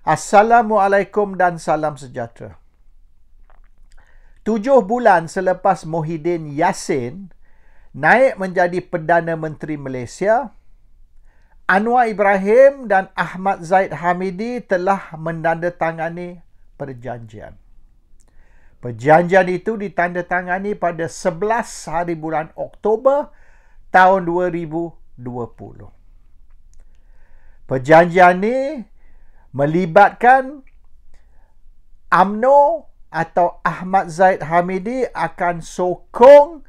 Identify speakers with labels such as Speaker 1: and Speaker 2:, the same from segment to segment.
Speaker 1: Assalamualaikum dan salam sejahtera. 7 bulan selepas Muhyiddin Yassin naik menjadi Perdana Menteri Malaysia, Anwar Ibrahim dan Ahmad Zahid Hamidi telah menandatangani perjanjian. Perjanjian itu ditandatangani pada 11 hari bulan Oktober tahun 2020. Perjanjian ini melibatkan UMNO atau Ahmad Zahid Hamidi akan sokong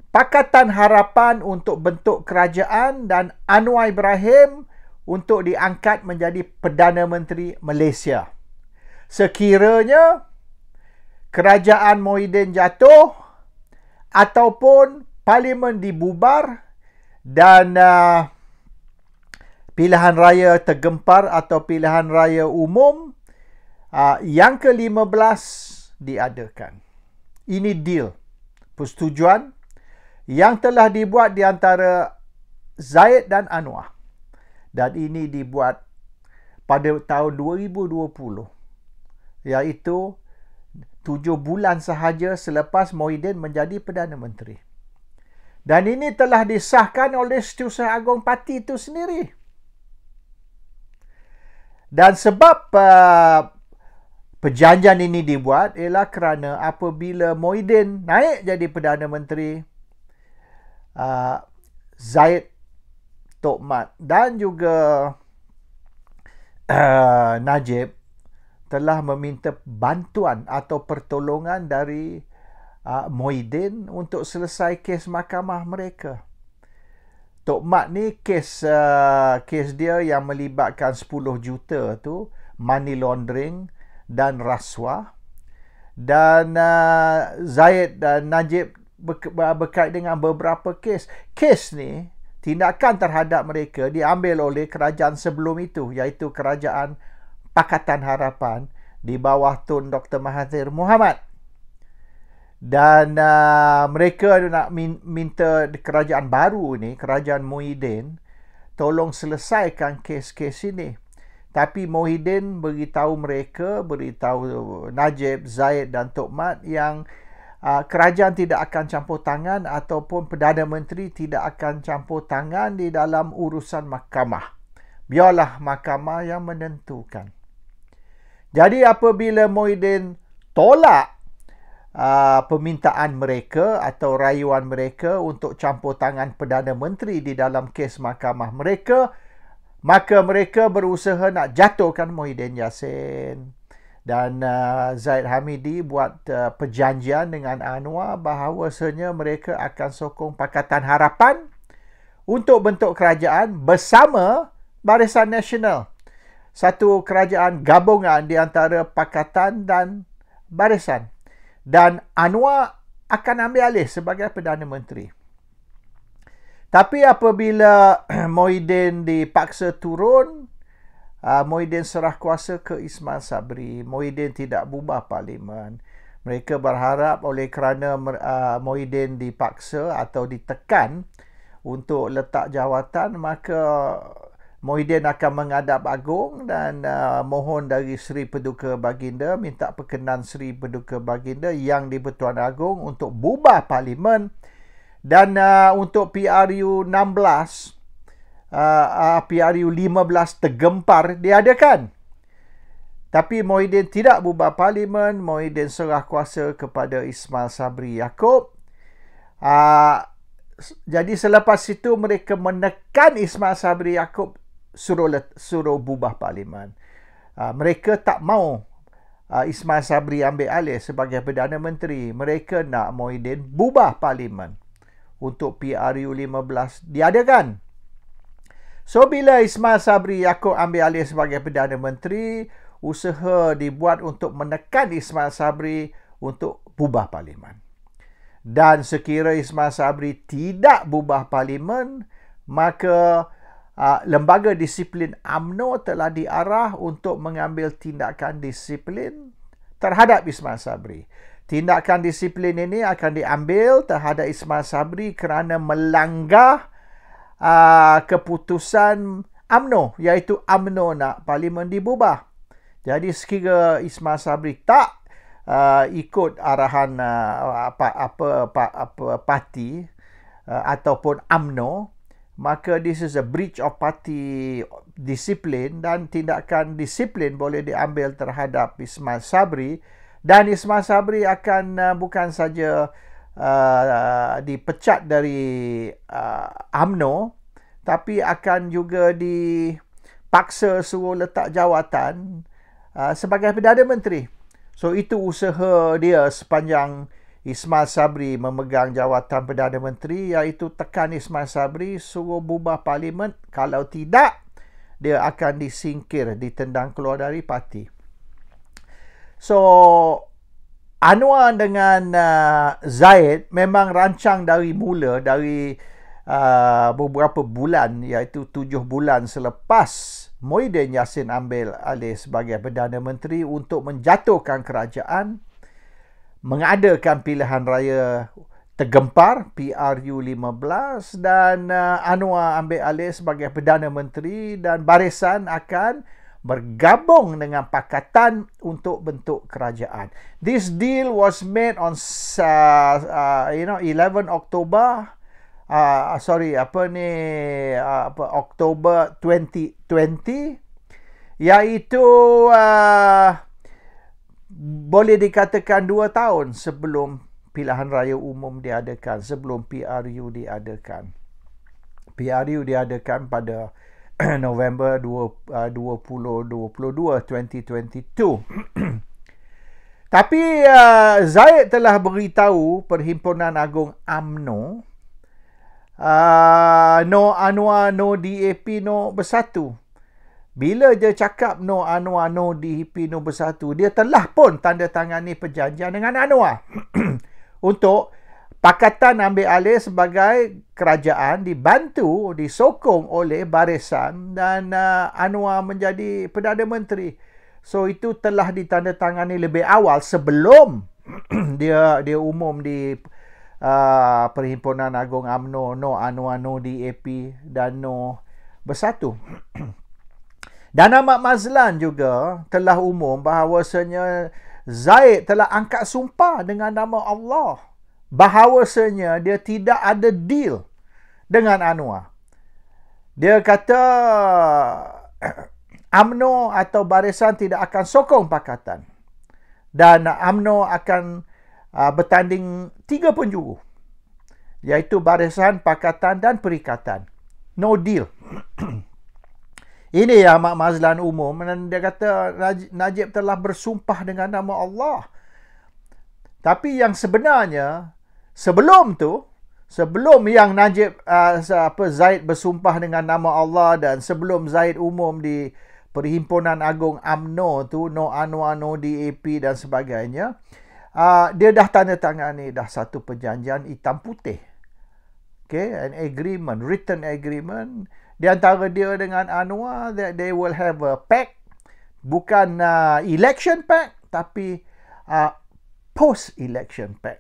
Speaker 1: Pakatan Harapan untuk bentuk kerajaan dan Anwar Ibrahim untuk diangkat menjadi Perdana Menteri Malaysia. Sekiranya kerajaan Muhyiddin jatuh ataupun Parlimen dibubar dan pilihan raya tergempar atau pilihan raya umum yang ke-15 diadakan. Ini deal, persetujuan yang telah dibuat di antara Zahid dan Anwar. Dan ini dibuat pada tahun 2020, iaitu 7 bulan sahaja selepas Muhyiddin menjadi Perdana Menteri. Dan ini telah disahkan oleh Setiausaha Agong Parti itu sendiri. Dan sebab perjanjian ini dibuat ialah kerana apabila Muhyiddin naik jadi Perdana Menteri, Zahid, Tok Mat dan juga Najib telah meminta bantuan atau pertolongan dari Muhyiddin untuk selesai kes mahkamah mereka. Tok Mat ni kes dia yang melibatkan 10 juta tu money laundering dan rasuah, dan Zahid dan Najib berkait dengan beberapa kes. Kes ni, tindakan terhadap mereka diambil oleh kerajaan sebelum itu, iaitu kerajaan Pakatan Harapan di bawah Tun Dr. Mahathir Mohamad. Dan mereka nak minta kerajaan baru ni, kerajaan Muhyiddin, tolong selesaikan kes-kes ini. Tapi Muhyiddin beritahu Najib, Zahid dan Tok Mat yang kerajaan tidak akan campur tangan ataupun Perdana Menteri tidak akan campur tangan di dalam urusan mahkamah. Biarlah mahkamah yang menentukan. Jadi apabila Muhyiddin tolak permintaan mereka atau rayuan mereka untuk campur tangan Perdana Menteri di dalam kes mahkamah mereka, maka mereka berusaha nak jatuhkan Muhyiddin Yassin. Dan Zahid Hamidi buat perjanjian dengan Anwar bahawasanya mereka akan sokong Pakatan Harapan untuk bentuk kerajaan bersama Barisan Nasional. Satu kerajaan gabungan di antara Pakatan dan Barisan. Dan Anwar akan ambil alih sebagai Perdana Menteri. Tapi apabila Muhyiddin dipaksa turun, Muhyiddin serah kuasa ke Ismail Sabri. Muhyiddin tidak bubar Parlimen. Mereka berharap oleh kerana Muhyiddin dipaksa atau ditekan untuk letak jawatan, maka Muhyiddin akan menghadap Agong dan mohon dari Seri Paduka Baginda, minta perkenan Seri Paduka Baginda yang di-Pertuan Agong untuk bubar Parlimen dan untuk PRU 16, PRU 15 tergempar diadakan. Tapi Muhyiddin tidak bubar Parlimen, Muhyiddin serah kuasa kepada Ismail Sabri Yaakob. Jadi selepas itu mereka menekan Ismail Sabri Yaakob suruh bubar Parlimen. Mereka tak mau Ismail Sabri ambil alih sebagai Perdana Menteri. Mereka nak Muhyiddin bubar Parlimen untuk PRU 15 diadakan. So bila Ismail Sabri Yaakob ambil alih sebagai Perdana Menteri, usaha dibuat untuk menekan Ismail Sabri untuk bubar Parlimen. Dan sekira Ismail Sabri tidak bubar Parlimen, maka lembaga disiplin UMNO telah diarah untuk mengambil tindakan disiplin terhadap Ismail Sabri. Tindakan disiplin ini akan diambil terhadap Ismail Sabri kerana melanggar keputusan UMNO, iaitu UMNO nak Parlimen dibubar. Jadi sekira Ismail Sabri tak ikut arahan parti ataupun UMNO, maka this is a breach of party disiplin, dan tindakan disiplin boleh diambil terhadap Ismail Sabri, dan Ismail Sabri akan bukan saja dipecat dari UMNO, tapi akan juga dipaksa suruh letak jawatan sebagai Perdana Menteri. So itu usaha dia sepanjang Ismail Sabri memegang jawatan Perdana Menteri, iaitu tekan Ismail Sabri suruh bubar parlimen. Kalau tidak, dia akan disingkir, ditendang keluar dari parti. So Anwar dengan Zaid memang rancang dari mula, dari beberapa bulan, iaitu 7 bulan selepas Muhyiddin Yassin ambil alih sebagai Perdana Menteri, untuk menjatuhkan kerajaan, mengadakan pilihan raya tergempar PRU15, dan Anwar ambil alih sebagai Perdana Menteri, dan Barisan akan bergabung dengan Pakatan untuk bentuk kerajaan. This deal was made on 11 Oktober Oktober 2020, iaitu boleh dikatakan 2 tahun sebelum pilihan raya umum diadakan, sebelum PRU diadakan. PRU diadakan pada November 2022. Tapi Zaid telah beritahu Perhimpunan Agung UMNO, no Anwar, no DAP, no Bersatu. Bila dia cakap no Anwar, no DAP, no Bersatu, dia telah pun tanda tangani perjanjian dengan Anwar untuk Pakatan ambil alih sebagai kerajaan, dibantu, disokong oleh Barisan, dan Anwar menjadi Perdana Menteri. So itu telah ditandatangani lebih awal sebelum dia umum di Perhimpunan Agung UMNO, no Anwar, no DAP, dan no Bersatu. Dan Ahmad Mazlan juga telah umum bahawasanya Zaid telah angkat sumpah dengan nama Allah bahawasanya dia tidak ada deal dengan Anwar. Dia kata UMNO atau Barisan tidak akan sokong Pakatan, dan UMNO akan bertanding 3 penjuru, iaitu Barisan, Pakatan, dan Perikatan. No deal. Ini yang Ahmad Mazlan umum, dan dia kata Najib telah bersumpah dengan nama Allah. Tapi yang sebenarnya sebelum yang Najib Zaid bersumpah dengan nama Allah, dan sebelum Zaid umum di Perhimpunan Agung UMNO tu, no Anwar, no DAP dan sebagainya, dia dah tanda tangani dah satu perjanjian hitam putih. Okay, an agreement, written agreement di antara dia dengan Anwar, that they will have a pact, bukan election pact, tapi post-election pact,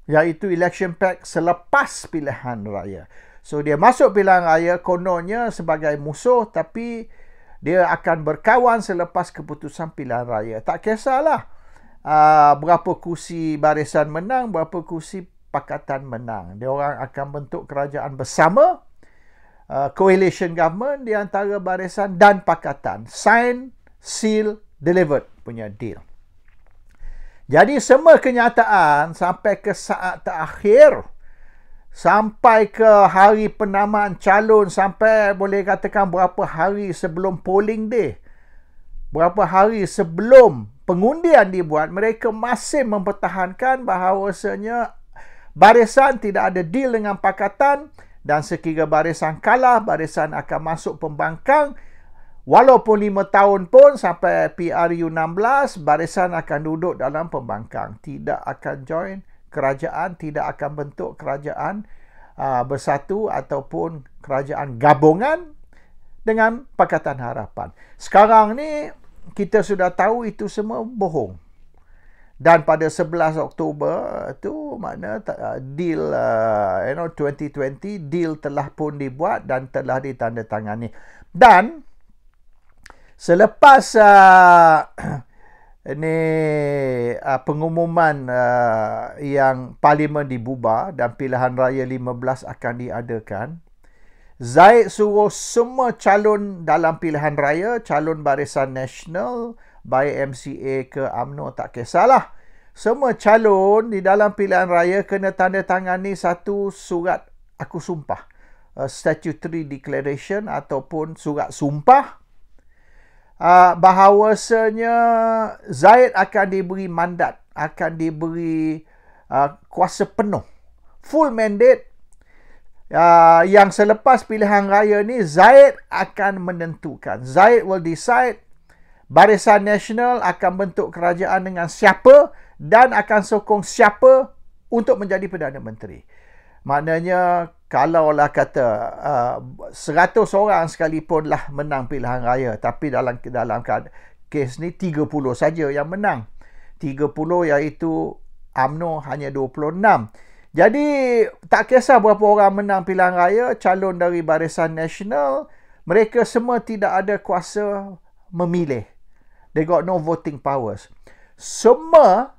Speaker 1: iaitu election pact selepas pilihan raya. So dia masuk pilihan raya kononnya sebagai musuh, tapi dia akan berkawan selepas keputusan pilihan raya. Tak kisahlah berapa kursi Barisan menang, berapa kursi Pakatan menang. Dia orang akan bentuk kerajaan bersama, coalition government di antara Barisan dan Pakatan. Sign, seal, delivered punya deal. Jadi semua kenyataan sampai ke saat terakhir, sampai ke hari penamaan calon, sampai boleh katakan berapa hari sebelum polling day, berapa hari sebelum pengundian dibuat, mereka masih mempertahankan bahawasanya Barisan tidak ada deal dengan Pakatan, dan sekiranya Barisan kalah, Barisan akan masuk pembangkang. Walaupun 5 tahun pun sampai PRU16, Barisan akan duduk dalam pembangkang. Tidak akan join kerajaan, tidak akan bentuk kerajaan bersatu ataupun kerajaan gabungan dengan Pakatan Harapan. Sekarang ni kita sudah tahu itu semua bohong. Dan pada 11 Oktober tu mana deal 2020 deal telah pun dibuat dan telah ditandatangani. Dan Selepas pengumuman yang parlimen dibubar dan pilihan raya 15 akan diadakan, Zaid suruh semua calon dalam pilihan raya, calon Barisan Nasional, baik MCA ke UMNO, tak kisahlah. Semua calon di dalam pilihan raya kena tanda tangani satu surat aku sumpah, statutory declaration ataupun surat sumpah, bahawasanya Zaid akan diberi mandat, akan diberi kuasa penuh, full mandate, yang selepas pilihan raya ni Zaid akan menentukan. Zaid will decide Barisan Nasional akan bentuk kerajaan dengan siapa dan akan sokong siapa untuk menjadi Perdana Menteri. Maknanya kalaulah kata 100 orang sekalipun lah menang pilihan raya, tapi dalam kes ni 30 saja yang menang. 30 iaitu UMNO hanya 26. Jadi tak kisah berapa orang menang pilihan raya, calon dari Barisan Nasional, mereka semua tidak ada kuasa memilih. They got no voting powers. Semua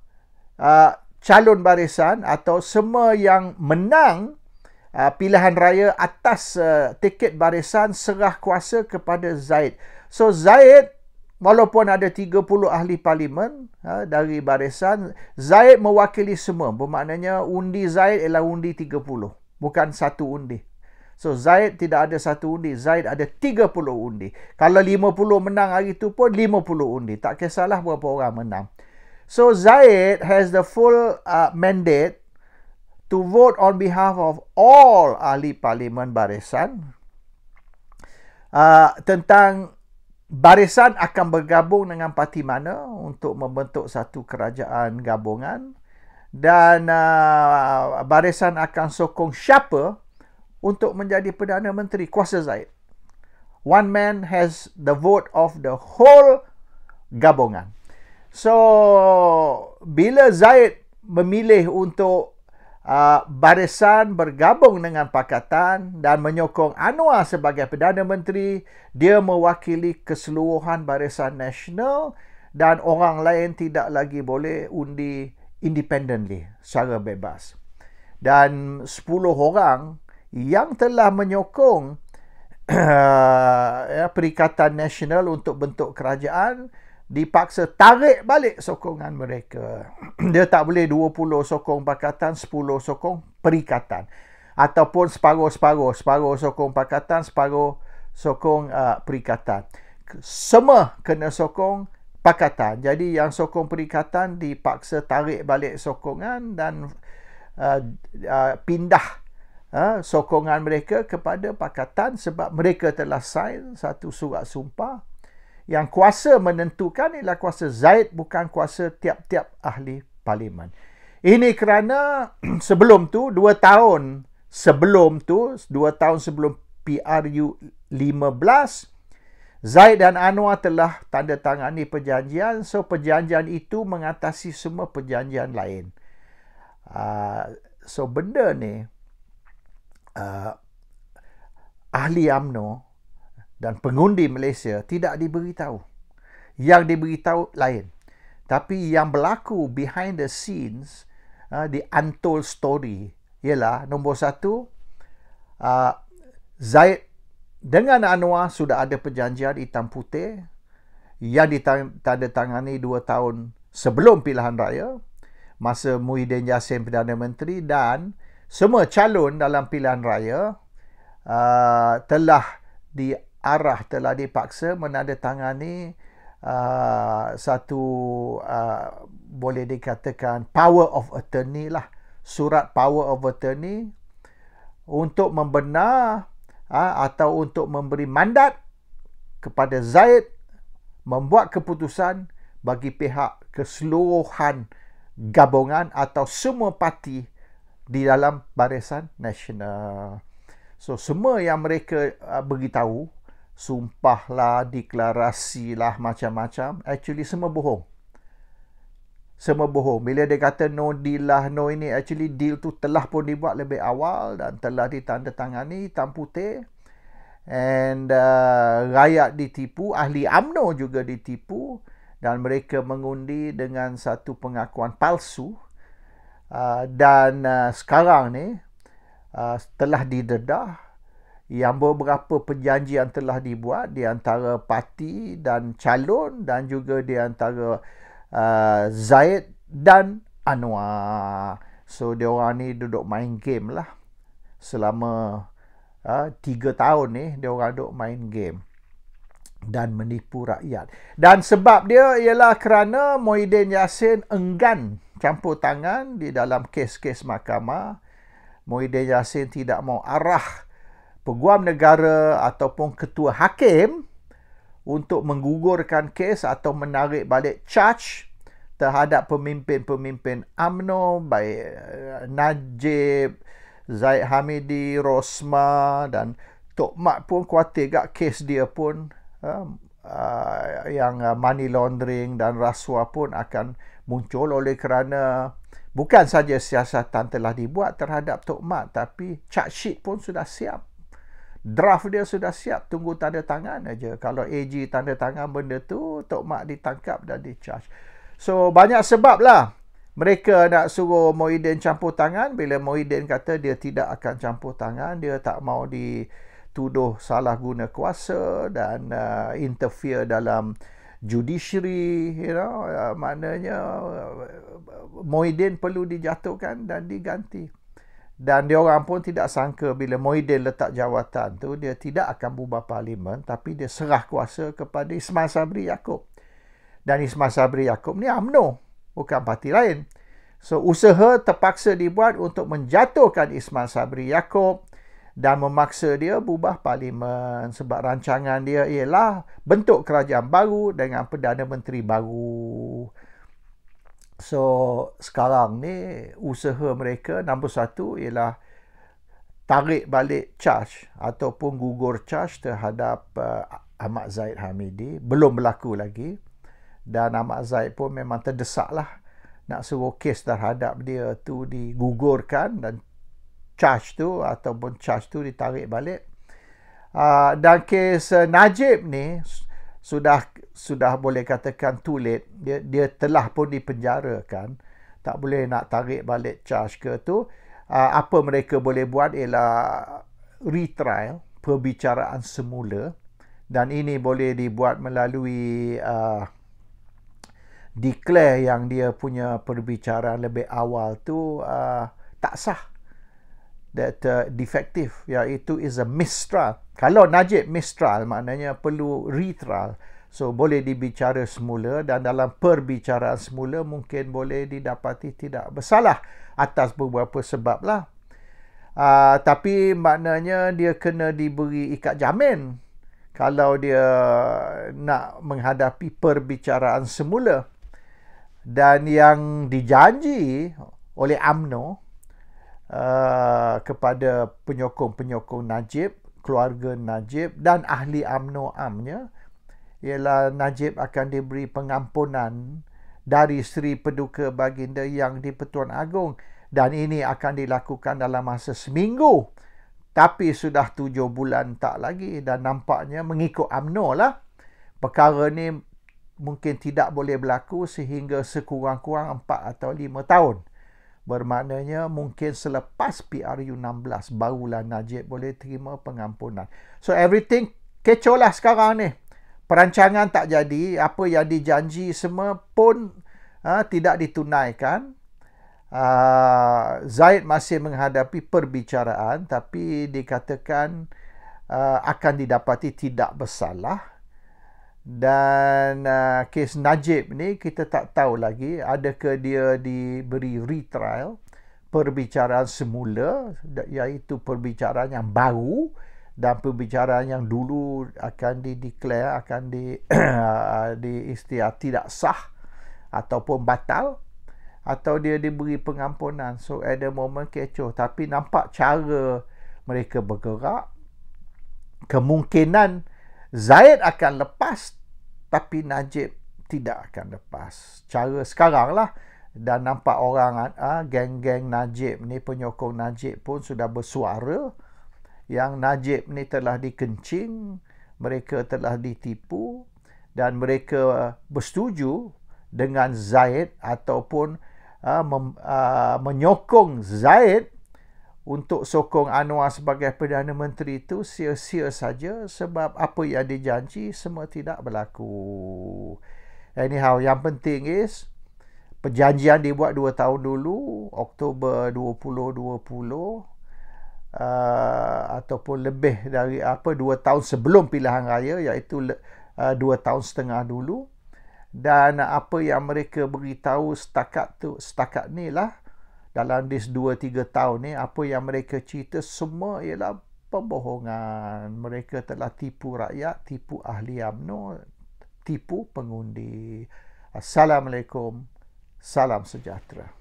Speaker 1: calon barisan atau semua yang menang pilihan raya atas tiket barisan serah kuasa kepada Zaid. So Zaid, walaupun ada 30 ahli parlimen dari barisan, Zaid mewakili semua. Bermaknanya undi Zaid ialah undi 30, bukan satu undi. So Zaid tidak ada satu undi, Zaid ada 30 undi. Kalau 50 menang hari itu pun 50 undi. Tak kisahlah berapa orang menang. So Zaid has the full mandate to vote on behalf of all ahli parlimen barisan tentang barisan akan bergabung dengan parti mana untuk membentuk satu kerajaan gabungan, dan barisan akan sokong siapa untuk menjadi Perdana Menteri. Kuasa Zaid. One man has the vote of the whole gabungan. So, bila Zaid memilih untuk barisan bergabung dengan Pakatan dan menyokong Anwar sebagai Perdana Menteri, dia mewakili keseluruhan Barisan Nasional dan orang lain tidak lagi boleh undi independently, secara bebas. Dan 10 orang yang telah menyokong Perikatan Nasional untuk bentuk kerajaan dipaksa tarik balik sokongan mereka. Dia tak boleh 20 sokong Pakatan, 10 sokong Perikatan. Ataupun separuh-separuh. Separuh sokong Pakatan, separuh sokong Perikatan. Semua kena sokong Pakatan. Jadi yang sokong Perikatan dipaksa tarik balik sokongan dan pindah sokongan mereka kepada Pakatan sebab mereka telah sign satu surat sumpah yang kuasa menentukan ialah kuasa Zaid, bukan kuasa tiap-tiap ahli parlimen. Ini kerana sebelum tu, 2 tahun sebelum PRU 15, Zaid dan Anwar telah tanda tangani perjanjian. So perjanjian itu mengatasi semua perjanjian lain. So benda ni ahli UMNO dan pengundi Malaysia tidak diberitahu. Yang diberitahu lain. Tapi yang berlaku behind the scenes, the untold story, ialah nombor 1, Zaid dengan Anwar sudah ada perjanjian hitam putih yang ditandatangani 2 tahun sebelum pilihan raya, masa Muhyiddin Yassin Perdana Menteri, dan semua calon dalam pilihan raya telah dipaksa menandatangani satu boleh dikatakan power of attorney lah, surat power of attorney untuk membenar atau untuk memberi mandat kepada Zaid membuat keputusan bagi pihak keseluruhan gabungan atau semua parti di dalam Barisan Nasional. So semua yang mereka beritahu, sumpahlah, deklarasilah, macam-macam, actually semua bohong. Semua bohong. Bila dia kata no deal lah, no ini, actually deal tu telah pun dibuat lebih awal dan telah ditandatangani hitam putih. And rakyat ditipu, ahli UMNO juga ditipu, dan mereka mengundi dengan satu pengakuan palsu. Dan sekarang ni telah didedah yang beberapa perjanjian telah dibuat di antara parti dan calon, dan juga di antara Zaid dan Anwar. So diorang ni duduk main game lah selama 3 tahun ni. Diorang duduk main game dan menipu rakyat. Dan sebab dia ialah kerana Muhyiddin Yassin enggan campur tangan di dalam kes-kes mahkamah. Muhyiddin Yassin tidak mau arah Peguam Negara ataupun Ketua Hakim untuk menggugurkan kes atau menarik balik charge terhadap pemimpin-pemimpin UMNO, baik Najib, Zaid Hamidi, Rosma, dan Tok Mat pun khawatir gak kes dia pun yang money laundering dan rasuah pun akan muncul, oleh kerana bukan saja siasatan telah dibuat terhadap Tok Mat, tapi charge sheet pun sudah siap. Draft dia sudah siap, tunggu tanda tangan aja. Kalau AG tanda tangan benda tu, Tok Mat ditangkap dan di-charge. So, banyak sebab lah mereka nak suruh Muhyiddin campur tangan. Bila Muhyiddin kata dia tidak akan campur tangan, dia tak mau dituduh salah guna kuasa dan interfere dalam judiciary, maknanya Muhyiddin perlu dijatuhkan dan diganti. Dan diorang pun tidak sangka bila Muhyiddin letak jawatan tu, dia tidak akan bubar parlimen, tapi dia serah kuasa kepada Ismail Sabri Yaakob. Dan Ismail Sabri Yaakob ni UMNO, bukan parti lain. So, usaha terpaksa dibuat untuk menjatuhkan Ismail Sabri Yaakob dan memaksa dia bubar parlimen, sebab rancangan dia ialah bentuk kerajaan baru dengan Perdana Menteri baru. So, sekarang ni usaha mereka nombor satu ialah tarik balik charge ataupun gugur charge terhadap Ahmad Zaid Hamidi. Belum berlaku lagi. Dan Ahmad Zaid pun memang terdesak lah nak suruh kes terhadap dia tu digugurkan dan charge tu ataupun charge tu ditarik balik. Dan kes Najib ni sudah boleh katakan too late. Dia telah pun dipenjarakan. Tak boleh nak tarik balik charge ke tu. Apa mereka boleh buat ialah retrial, perbicaraan semula. Dan ini boleh dibuat melalui declare yang dia punya perbicaraan lebih awal tu tak sah. That defective, iaitu is a mistrial. Kalau Najib mistrial, maknanya perlu retrial. So, boleh dibicara semula, dan dalam perbicaraan semula mungkin boleh didapati tidak bersalah atas beberapa sebab lah. Tapi maknanya dia kena diberi ikat jamin kalau dia nak menghadapi perbicaraan semula. Dan yang dijanji oleh UMNO kepada penyokong-penyokong Najib, keluarga Najib dan ahli UMNO-amnya ialah Najib akan diberi pengampunan dari Seri Paduka Baginda Yang di-Pertuan Agong, dan ini akan dilakukan dalam masa seminggu. Tapi sudah 7 bulan tak lagi, dan nampaknya mengikut UMNO lah, perkara ni mungkin tidak boleh berlaku sehingga sekurang-kurang 4 atau 5 tahun. Bermaknanya mungkin selepas PRU 16 barulah Najib boleh terima pengampunan. So everything kecoh lah sekarang ni. Perancangan tak jadi, apa yang dijanji semua pun tidak ditunaikan. Zaid masih menghadapi perbicaraan, tapi dikatakan akan didapati tidak bersalah. Dan kes Najib ni kita tak tahu lagi adakah dia diberi retrial, perbicaraan semula, iaitu perbicaraan yang baru, dan perbicaraan yang dulu akan dideclare, akan diistilah tidak sah ataupun batal, atau dia diberi pengampunan. So at the moment kecoh, tapi nampak cara mereka bergerak, kemungkinan Zaid akan lepas, tapi Najib tidak akan lepas. Cara sekarang lah. Dan nampak orang, geng-geng Najib ni, penyokong Najib pun sudah bersuara yang Najib ni telah dikencing, mereka telah ditipu dan mereka bersetuju dengan Zaid ataupun menyokong Zaid untuk sokong Anwar sebagai Perdana Menteri itu sia-sia saja sebab apa yang dijanji semua tidak berlaku. Anyhow, yang penting is perjanjian dibuat 2 tahun dulu, Oktober 2020, ataupun lebih dari 2 tahun sebelum pilihan raya, iaitu 2 tahun setengah dulu. Dan apa yang mereka beritahu setakat ni lah, dalam this 2-3 tahun ni, apa yang mereka cerita semua ialah pembohongan. Mereka telah tipu rakyat, tipu ahli UMNO, tipu pengundi. Assalamualaikum, salam sejahtera.